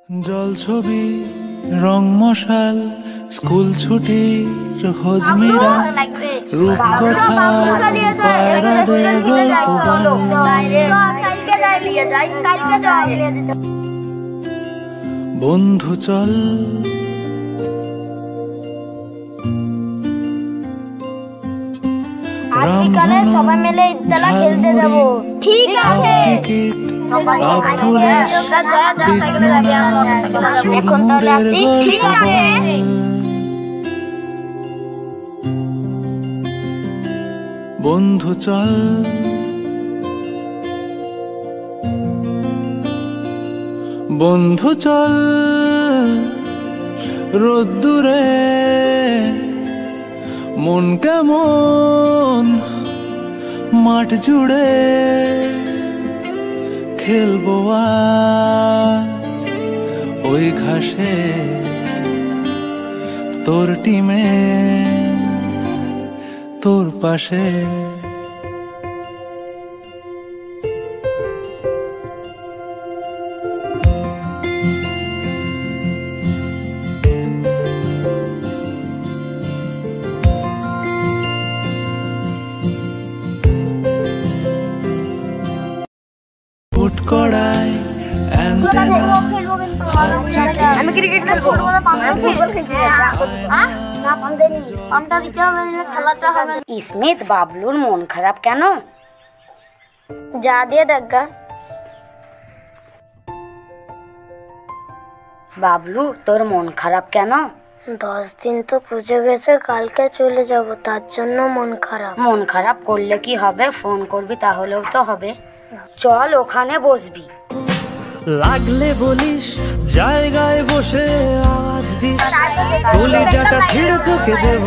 জল ছবি রং মশাল স্কুল ছুটির হজমিরা রূপকথা পায়রাদের গল্প বন্ধু চল আজকালে সবাই মিলে ইদলা খেলতে যাব। ঠিক আছে এখন তাহলে আসি। ঠিক আছে বন্ধু চল বন্ধু চল রোদ্দুরে মন কেমন মাঠ জুড়ে খেলবো আজ ওই ঘাসে তোর টিমে তোর পাশে কড়াই আমি ক্রিকেট খেলবো। স্মিথ বাবলুর মন খারাপ কেন? যা দিয়ে দেখা বাবলু তোর মন খারাপ কেন? 10 দিন তো পুজো গেছে, কালকে চলে যাব, তার জন্য মন খারাপ। মন খারাপ করলে কি হবে? ফোন করবি তাহলেও তো হবে। চল ওখানে বসবি। লাগলে বলিস জায়গায় বসে আওয়াজ দিস, কলিজাটা ছিঁড়ে তোকে দেব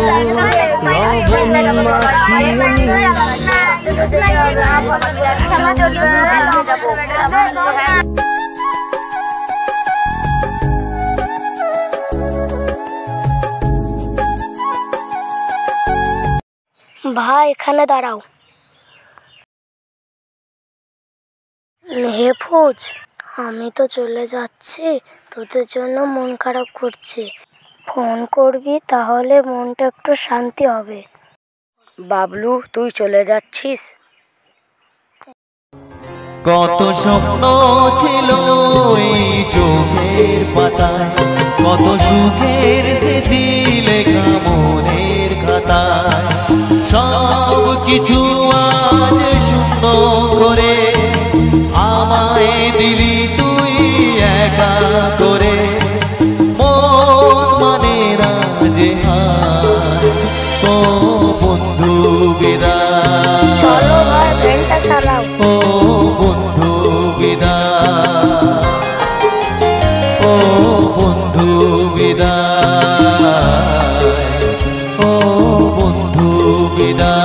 লবণ মাখিয়ে নিস। ভাই এখানে দাঁড়াও। মেহফুজ, আমি তো চলে যাচ্ছি, তোদের জন্য মন খারাপ করছে। ফোন করবি তাহলে মনটা একটু শান্তি হবে। বাবলু তুই চলে যাচ্ছিস? কত স্বপ্ন ছিল এই চোখের পাতায়, কত সুখের স্মৃতি লেখা মনের খাতায়। সব কিছু আজ শূন্য করে আমায় দিলি তুই একা করে। মন মানে না যে ও বন্ধু বিদায়, চলো ভাই ট্রেনটা চালাও। ও বন্ধু বিদায়, ও বন্ধু বিদায়, ও বন্ধু বিদায়।